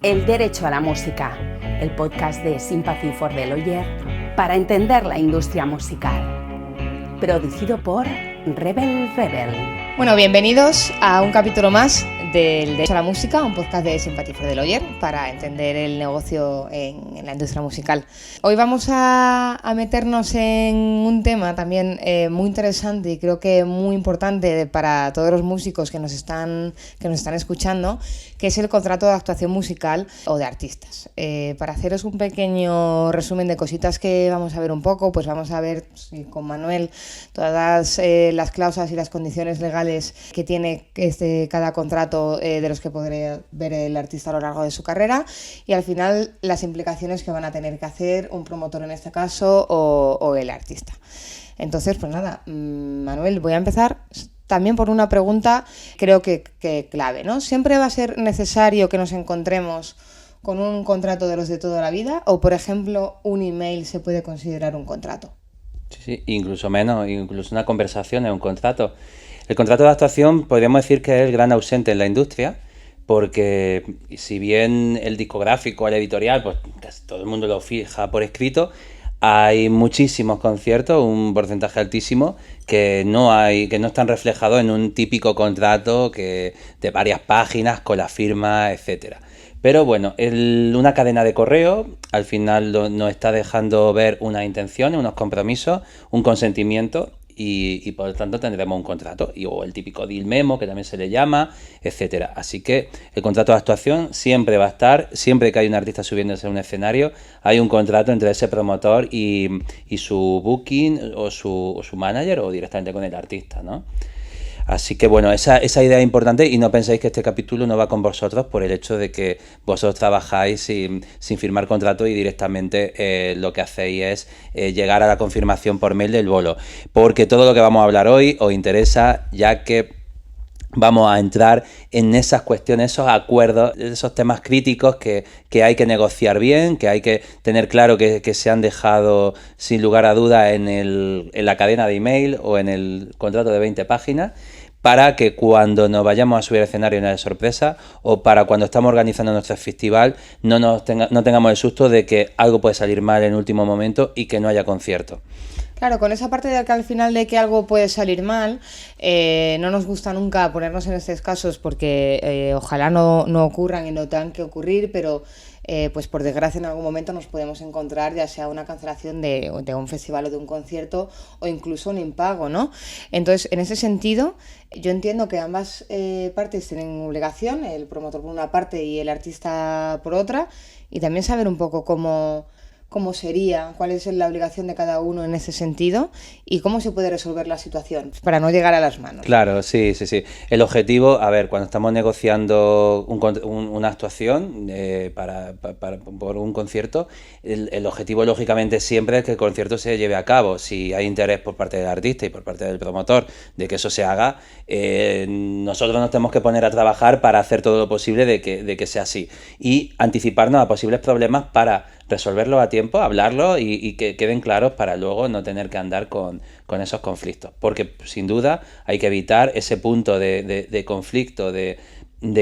El derecho a la música, el podcast de Sympathy for the Lawyer para entender la industria musical. Producido por Rebel Rebel. Bueno, bienvenidos a un capítulo más del Derecho a la Música, un podcast de Sympathy for the Lawyer para entender el negocio en la industria musical. Hoy vamos a meternos en un tema también muy interesante y creo que muy importante para todos los músicos que nos están escuchando, que es el contrato de actuación musical o de artistas. Para haceros un pequeño resumen de cositas que vamos a ver un poco, pues vamos a ver con Manuel todas las cláusulas y las condiciones legales que tiene cada contrato de los que podrá ver el artista a lo largo de su carrera y al final las implicaciones que van a tener que hacer un promotor en este caso o el artista. Entonces, pues nada, Manuel, voy a empezar también por una pregunta creo que clave, ¿no? ¿Siempre va a ser necesario que nos encontremos con un contrato de los de toda la vida o, por ejemplo, un email se puede considerar un contrato? Sí, incluso menos, incluso una conversación es un contrato. El contrato de actuación podríamos decir que es el gran ausente en la industria, porque si bien el discográfico, el editorial, pues casi todo el mundo lo fija por escrito, hay muchísimos conciertos, un porcentaje altísimo, que no están reflejados en un típico contrato de varias páginas con la firma, etcétera. Pero bueno, una cadena de correo al final nos está dejando ver unas intenciones, unos compromisos, un consentimiento y por lo tanto tendremos un contrato o el típico deal memo que también se le llama, etcétera. Así que el contrato de actuación siempre va a estar, siempre que hay un artista subiéndose a un escenario, hay un contrato entre ese promotor y su booking o su manager o directamente con el artista, ¿no? Así que bueno, esa idea es importante y no penséis que este capítulo no va con vosotros por el hecho de que vosotros trabajáis sin firmar contrato y directamente lo que hacéis es llegar a la confirmación por mail del bolo. Porque todo lo que vamos a hablar hoy os interesa, ya que vamos a entrar en esas cuestiones, esos acuerdos, esos temas críticos que hay que negociar bien, que hay que tener claro que se han dejado sin lugar a duda en la cadena de email o en el contrato de 20 páginas, para que cuando nos vayamos a subir al escenario no haya sorpresa, o para cuando estamos organizando nuestro festival no tengamos el susto de que algo puede salir mal en último momento y que no haya concierto. Claro, con esa parte de que al final de que algo puede salir mal, no nos gusta nunca ponernos en estos casos porque ojalá no ocurran y no tengan que ocurrir, pero pues por desgracia en algún momento nos podemos encontrar ya sea una cancelación de un festival o de un concierto o incluso un impago, ¿no? Entonces, en ese sentido, yo entiendo que ambas partes tienen obligación, el promotor por una parte y el artista por otra, y también saber un poco cómo sería, cuál es la obligación de cada uno en ese sentido y cómo se puede resolver la situación para no llegar a las manos. Claro, sí. El objetivo, a ver, cuando estamos negociando una actuación por un concierto, el objetivo lógicamente siempre es que el concierto se lleve a cabo. Si hay interés por parte del artista y por parte del promotor de que eso se haga, nosotros nos tenemos que poner a trabajar para hacer todo lo posible de que sea así y anticiparnos a posibles problemas para resolverlo a tiempo, hablarlo y que queden claros para luego no tener que andar con esos conflictos. Porque sin duda hay que evitar ese punto de conflicto, de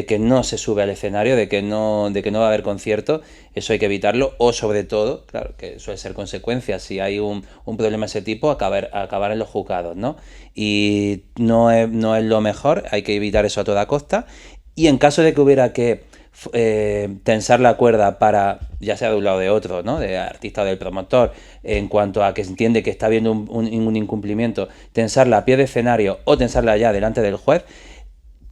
que no se sube al escenario, de que no va a haber concierto. Eso hay que evitarlo, o sobre todo, claro, que suele ser consecuencia, si hay un problema de ese tipo, acabar en los juzgados, ¿no? Y no es lo mejor, hay que evitar eso a toda costa. Y en caso de que hubiera que tensar la cuerda para, ya sea de un lado o de otro, ¿no? De artista o del promotor, en cuanto a que se entiende que está habiendo un incumplimiento, tensarla a pie de escenario o tensarla ya delante del juez,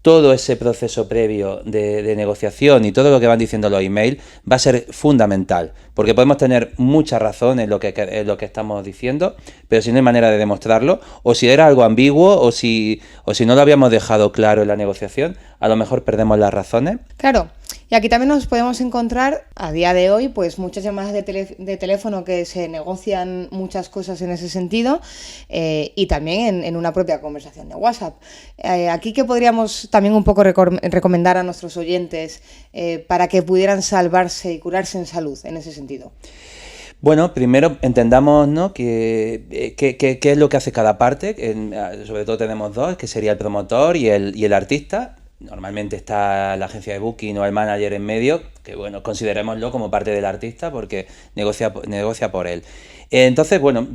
todo ese proceso previo de negociación y todo lo que van diciendo los emails va a ser fundamental, porque podemos tener mucha razón en lo que estamos diciendo, pero si no hay manera de demostrarlo, o si era algo ambiguo, o si no lo habíamos dejado claro en la negociación, a lo mejor perdemos las razones. Claro, y aquí también nos podemos encontrar a día de hoy pues muchas llamadas de teléfono que se negocian muchas cosas en ese sentido y también en una propia conversación de WhatsApp. Aquí que podríamos también un poco recomendar a nuestros oyentes para que pudieran salvarse y curarse en salud en ese sentido. Bueno, primero entendamos, ¿no?, qué es lo que hace cada parte. Sobre todo tenemos dos, que sería el promotor y el artista. normalmente está la agencia de booking o el manager en medio, que bueno, considerémoslo como parte del artista porque negocia por él. Entonces, bueno,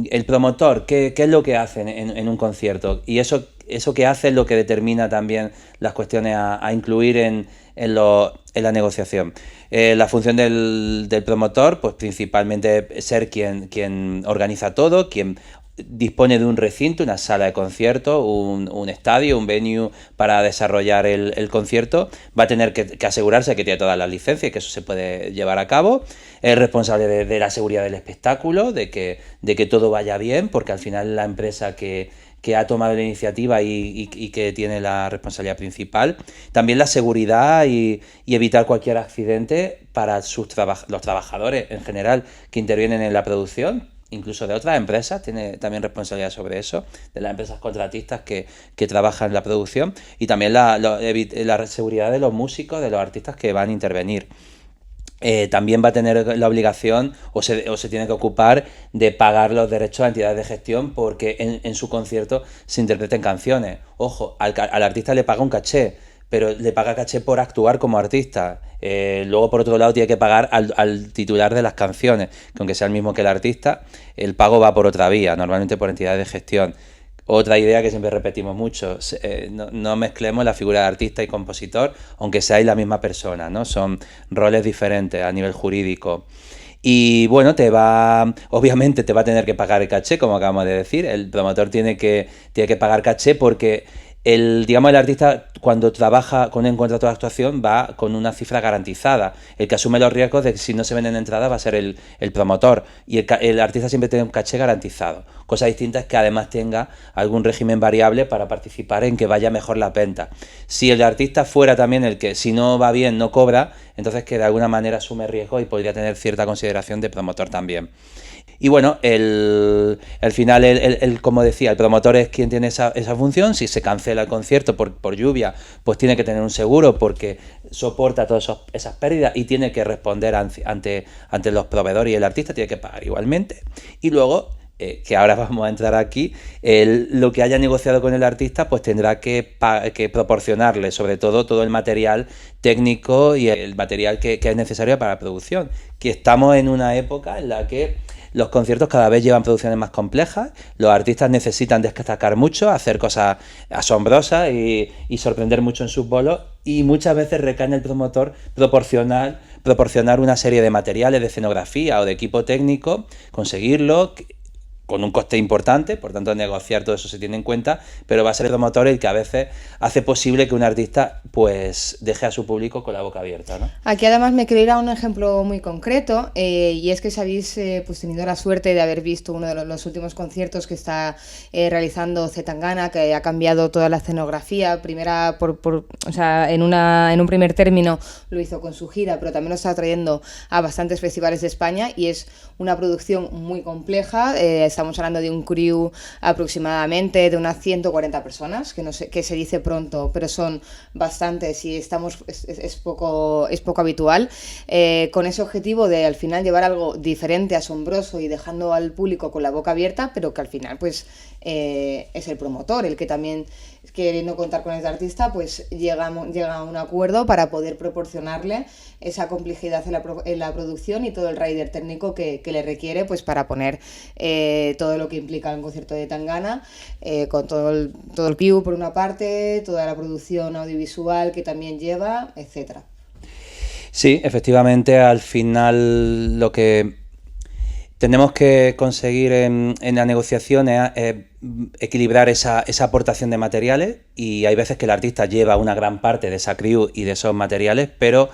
el promotor, ¿qué es lo que hace en un concierto? Y eso que hace es lo que determina también las cuestiones a incluir en la negociación. La función del promotor, pues principalmente ser quien organiza todo, quien dispone de un recinto, una sala de concierto, un estadio, un venue para desarrollar el concierto. Va a tener que asegurarse que tiene todas las licencias y que eso se puede llevar a cabo. Es responsable de la seguridad del espectáculo, de que todo vaya bien, porque al final la empresa que ha tomado la iniciativa y que tiene la responsabilidad principal. También la seguridad y evitar cualquier accidente para los trabajadores en general que intervienen en la producción, incluso de otras empresas, tiene también responsabilidad sobre eso, de las empresas contratistas que trabajan en la producción, y también la seguridad de los músicos, de los artistas que van a intervenir. También va a tener la obligación o se tiene que ocupar de pagar los derechos a entidades de gestión porque en su concierto se interpreten canciones. Ojo, al artista le paga un caché, pero le paga caché por actuar como artista. Luego, por otro lado, tiene que pagar al titular de las canciones, que aunque sea el mismo que el artista, el pago va por otra vía, normalmente por entidades de gestión. Otra idea que siempre repetimos mucho, no mezclemos la figura de artista y compositor, aunque seáis la misma persona, ¿no? Son roles diferentes a nivel jurídico. Y bueno, obviamente te va a tener que pagar el caché, como acabamos de decir. El promotor tiene que pagar caché porque el artista, cuando trabaja con un contrato de actuación, va con una cifra garantizada. El que asume los riesgos de que si no se venden entradas va a ser el promotor. Y el artista siempre tiene un caché garantizado. Cosa distinta es que además tenga algún régimen variable para participar en que vaya mejor la venta. Si el artista fuera también el que, si no va bien, no cobra, entonces que de alguna manera asume riesgo y podría tener cierta consideración de promotor también. Y bueno, al final, como decía, el promotor es quien tiene esa función. Si se cancela el concierto por lluvia, pues tiene que tener un seguro porque soporta todas esas pérdidas y tiene que responder ante los proveedores, y el artista tiene que pagar igualmente. Y luego, que ahora vamos a entrar aquí, lo que haya negociado con el artista, pues tendrá que proporcionarle sobre todo el material técnico y el material que es necesario para la producción. Que estamos en una época en la que los conciertos cada vez llevan producciones más complejas, los artistas necesitan destacar mucho, hacer cosas asombrosas y sorprender mucho en sus bolos, y muchas veces recae en el promotor proporcionar una serie de materiales de escenografía o de equipo técnico, conseguirlo con un coste importante, por tanto negociar todo eso se tiene en cuenta, pero va a ser el promotor el que a veces hace posible que un artista pues deje a su público con la boca abierta, ¿no? Aquí además me quiero ir a un ejemplo muy concreto, y es que si habéis pues tenido la suerte de haber visto uno de los últimos conciertos que está realizando Zetangana, que ha cambiado toda la escenografía, en un primer término lo hizo con su gira, pero también lo está trayendo a bastantes festivales de España, y es una producción muy compleja. Estamos hablando de un crew aproximadamente de unas 140 personas, que se dice pronto, pero son bastantes y es poco habitual, con ese objetivo de al final llevar algo diferente, asombroso y dejando al público con la boca abierta, pero que al final pues es el promotor el que también, queriendo contar con este artista, pues llega a un acuerdo para poder proporcionarle esa complejidad en la producción y todo el rider técnico que le requiere pues para poner todo lo que implica un concierto de Tangana, con todo el crew por una parte, toda la producción audiovisual que también lleva, etcétera. Sí, efectivamente, al final lo que tenemos que conseguir en la negociación es equilibrar esa aportación de materiales, y hay veces que el artista lleva una gran parte de esa crew y de esos materiales, pero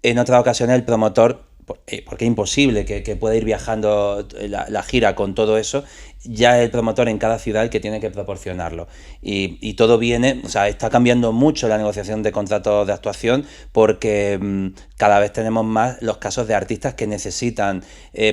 en otras ocasiones el promotor, porque es imposible que pueda ir viajando la gira con todo eso, ya es el promotor en cada ciudad el que tiene que proporcionarlo. Y todo viene, o sea, está cambiando mucho la negociación de contratos de actuación porque cada vez tenemos más los casos de artistas que necesitan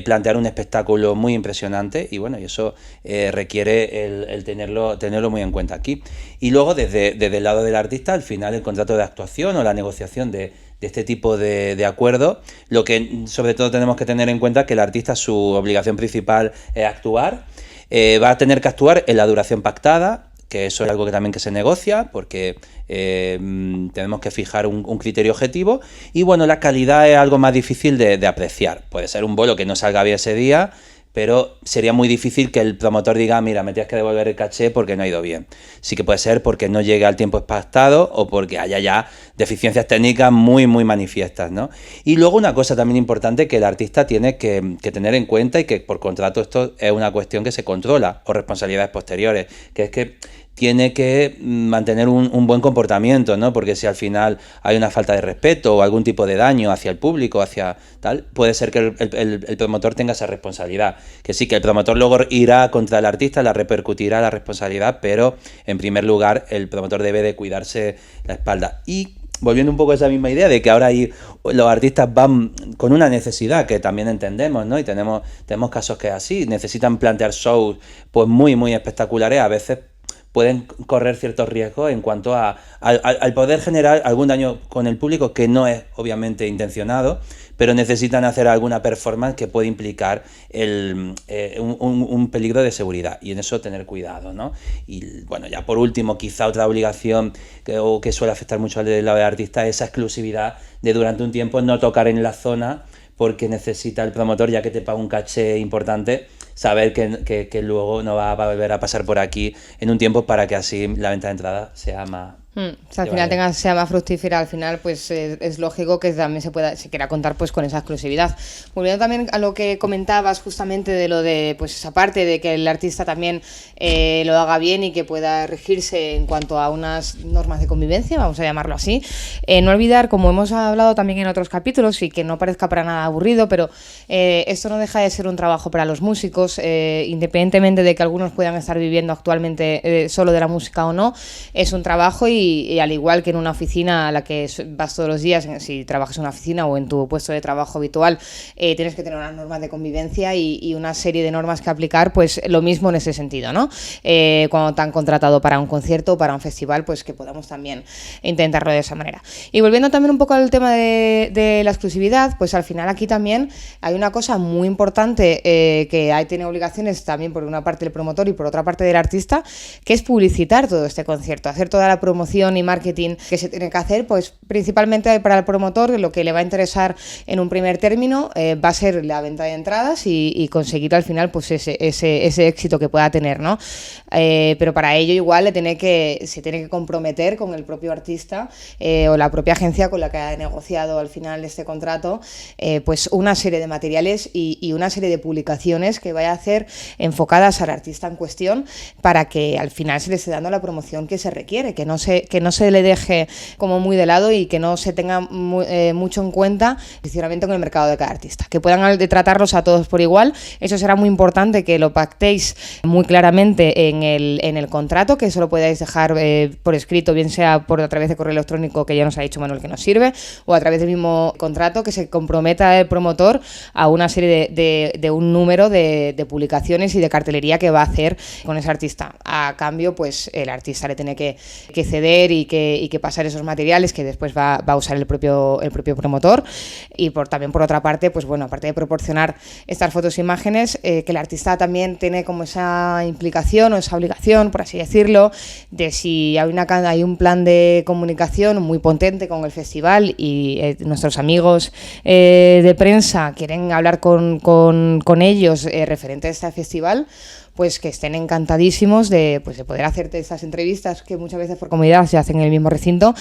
plantear un espectáculo muy impresionante, y bueno, y eso requiere el tenerlo muy en cuenta aquí. Y luego desde el lado del artista, al final el contrato de actuación o la negociación de este tipo de acuerdo, lo que sobre todo tenemos que tener en cuenta es que el artista, su obligación principal es actuar, va a tener que actuar en la duración pactada, que eso es algo que también que se negocia, porque tenemos que fijar un criterio objetivo. Y bueno, la calidad es algo más difícil de apreciar. Puede ser un bolo que no salga bien ese día, pero sería muy difícil que el promotor diga, mira, me tienes que devolver el caché porque no ha ido bien. Sí que puede ser porque no llegue al tiempo pactado o porque haya ya deficiencias técnicas muy, muy manifiestas, ¿no? Y luego una cosa también importante que el artista tiene que tener en cuenta, y que por contrato esto es una cuestión que se controla, o responsabilidades posteriores, que es que tiene que mantener un buen comportamiento, ¿no? Porque si al final hay una falta de respeto o algún tipo de daño hacia el público, hacia tal, puede ser que el promotor tenga esa responsabilidad. Que sí, que el promotor luego irá contra el artista, la repercutirá la responsabilidad, pero en primer lugar el promotor debe de cuidarse la espalda. Y volviendo un poco a esa misma idea de que ahora los artistas van con una necesidad que también entendemos, ¿no? Y tenemos casos que es así, necesitan plantear shows pues muy, muy espectaculares, a veces pueden correr ciertos riesgos en cuanto al poder generar algún daño con el público que no es obviamente intencionado, pero necesitan hacer alguna performance que puede implicar un peligro de seguridad, y en eso tener cuidado, ¿no? Y bueno, ya por último, quizá otra obligación que suele afectar mucho al lado del artista es esa exclusividad de durante un tiempo no tocar en la zona, porque necesita el promotor, ya que te paga un caché importante, saber que luego no va a volver a pasar por aquí en un tiempo, para que así la venta de entrada sea más... O sea, al final sea más fructífera, al final pues es lógico que también se quiera contar pues con esa exclusividad. Volviendo también a lo que comentabas justamente de lo de pues esa parte de que el artista también lo haga bien y que pueda regirse en cuanto a unas normas de convivencia, vamos a llamarlo así. No olvidar, como hemos hablado también en otros capítulos, y que no parezca para nada aburrido, pero esto no deja de ser un trabajo para los músicos, independientemente de que algunos puedan estar viviendo actualmente solo de la música o no, es un trabajo, y al igual que en una oficina a la que vas todos los días, si trabajas en una oficina o en tu puesto de trabajo habitual, tienes que tener unas normas de convivencia y una serie de normas que aplicar, pues lo mismo en ese sentido, ¿no? Cuando te han contratado para un concierto o para un festival, pues que podamos también intentarlo de esa manera. Y volviendo también un poco al tema de la exclusividad, pues al final aquí también hay una cosa muy importante que tiene obligaciones también por una parte del promotor y por otra parte del artista, que es publicitar todo este concierto, hacer toda la promoción y marketing que se tiene que hacer, pues principalmente para el promotor lo que le va a interesar en un primer término va a ser la venta de entradas y conseguir al final pues ese éxito que pueda tener, ¿no? Pero para ello igual se tiene que comprometer con el propio artista o la propia agencia con la que ha negociado al final este contrato, pues una serie de materiales y una serie de publicaciones que vaya a hacer enfocadas al artista en cuestión, para que al final se le esté dando la promoción que se requiere, que no se le deje como muy de lado y que no se tenga mucho en cuenta sinceramente con el mercado de cada artista, que puedan tratarlos a todos por igual. Eso será muy importante que lo pactéis muy claramente en el contrato, que eso lo podáis dejar por escrito, bien sea a través de correo electrónico, que ya nos ha dicho Manuel que nos sirve, o a través del mismo contrato, que se comprometa el promotor a una serie de un número de publicaciones y de cartelería que va a hacer con ese artista. A cambio, pues el artista le tiene que ceder y que pasar esos materiales que después va a usar el propio promotor. Y también por otra parte, pues bueno, aparte de proporcionar estas fotos e imágenes, que el artista también tiene como esa implicación o esa obligación, por así decirlo, de si hay un plan de comunicación muy potente con el festival y nuestros amigos de prensa quieren hablar con ellos referente a este festival, pues que estén encantadísimos de poder hacerte estas entrevistas que muchas veces por comodidad se hacen en el mismo recinto,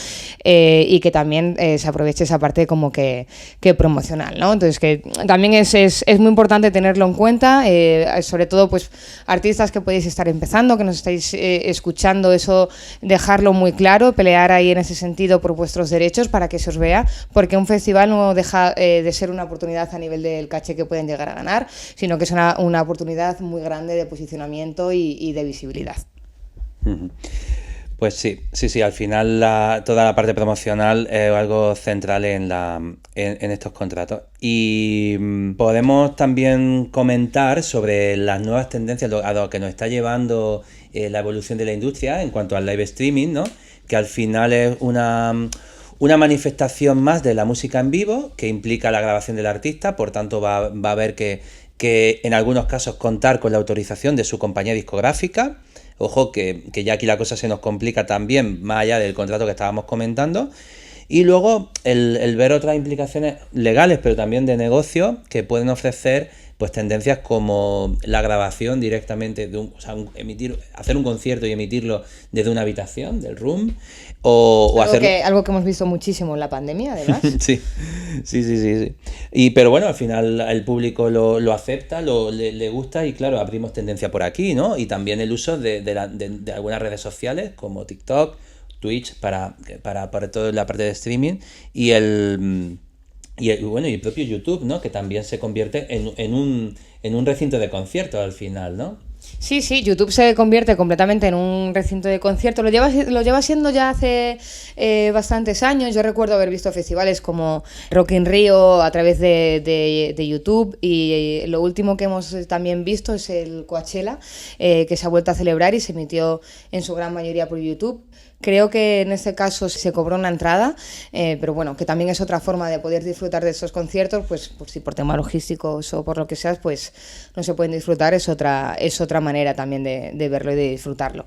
y que también se aproveche esa parte como que promocional, ¿no? Entonces que también es muy importante tenerlo en cuenta, sobre todo pues artistas que podéis estar empezando, que nos estáis escuchando, eso dejarlo muy claro, pelear ahí en ese sentido por vuestros derechos para que se os vea, porque un festival no deja de ser una oportunidad a nivel del caché que pueden llegar a ganar, sino que es una oportunidad muy grande de posicionamiento y de visibilidad. Pues sí, al final toda la parte promocional es algo central en estos contratos. Y podemos también comentar sobre las nuevas tendencias a lo que nos está llevando la evolución de la industria en cuanto al live streaming, ¿no? Que al final es una manifestación más de la música en vivo, que implica la grabación del artista, por tanto va a haber que en algunos casos contar con la autorización de su compañía discográfica Ojo que ya aquí la cosa se nos complica también, más allá del contrato que estábamos comentando. Y luego el ver otras implicaciones legales, pero también de negocio, que pueden ofrecer pues tendencias como la grabación directamente de hacer un concierto y emitirlo desde una habitación, del room, o algo que hemos visto muchísimo en la pandemia, además. Sí. Pero bueno, al final el público lo acepta, le gusta y claro, abrimos tendencia por aquí, ¿no? Y también el uso de algunas redes sociales como TikTok, Twitch para toda la parte de streaming y el propio YouTube, ¿no? Que también se convierte en un recinto de conciertos al final, ¿no? Sí, YouTube se convierte completamente en un recinto de conciertos. Lo lleva siendo ya hace bastantes años. Yo recuerdo haber visto festivales como Rock in Rio a través de YouTube, y lo último que hemos también visto es el Coachella, que se ha vuelto a celebrar y se emitió en su gran mayoría por YouTube. Creo que en este caso se cobró una entrada, pero bueno, que también es otra forma de poder disfrutar de estos conciertos, pues si por temas logísticos o por lo que sea, pues no se pueden disfrutar, es otra manera también de verlo y de disfrutarlo.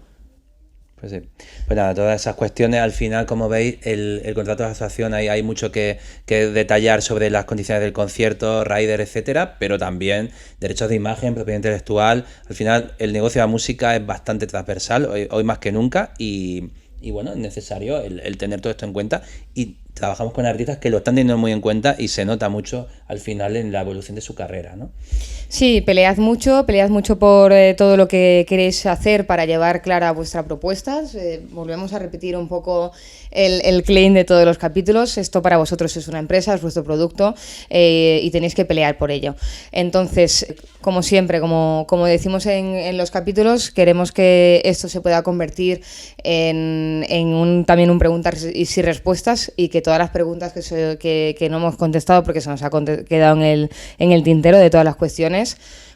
Pues sí. Pues nada, todas esas cuestiones, al final, como veis, el contrato de asociación, hay mucho que detallar sobre las condiciones del concierto, rider, etcétera, pero también derechos de imagen, propiedad intelectual. Al final, el negocio de la música es bastante transversal, hoy más que nunca, y bueno, es necesario el tener todo esto en cuenta, y trabajamos con artistas que lo están teniendo muy en cuenta y se nota mucho al final en la evolución de su carrera, ¿no? Sí, pelead mucho por todo lo que queréis hacer para llevar clara vuestra propuesta. Volvemos a repetir un poco el claim de todos los capítulos. Esto para vosotros es una empresa, es vuestro producto, y tenéis que pelear por ello. Entonces, como siempre, como decimos en los capítulos, queremos que esto se pueda convertir en también un preguntas y respuestas, y que todas las preguntas que no hemos contestado porque se nos ha quedado en el tintero de todas las cuestiones,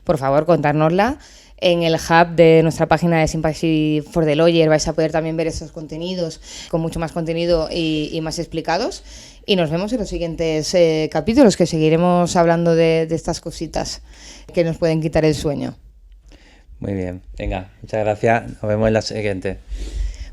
por favor, contárnosla. En el hub de nuestra página de Sympathy for the Lawyer vais a poder también ver esos contenidos con mucho más contenido y más explicados. Y nos vemos en los siguientes capítulos, que seguiremos hablando de estas cositas que nos pueden quitar el sueño. Muy bien, venga, muchas gracias, nos vemos en la siguiente.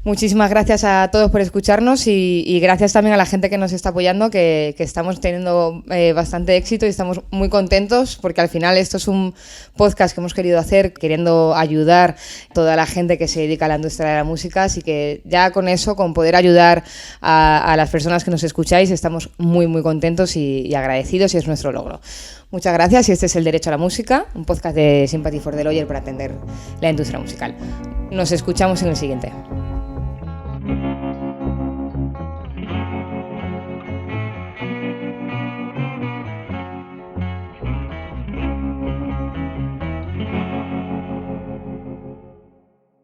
Muchísimas gracias a todos por escucharnos, y gracias también a la gente que nos está apoyando, que estamos teniendo bastante éxito y estamos muy contentos, porque al final esto es un podcast que hemos querido hacer queriendo ayudar a toda la gente que se dedica a la industria de la música, así que ya con eso, con poder ayudar a las personas que nos escucháis, estamos muy muy contentos y agradecidos, y es nuestro logro. Muchas gracias, y este es El Derecho a la Música, un podcast de Sympathy for the Lawyer para atender la industria musical. Nos escuchamos en el siguiente.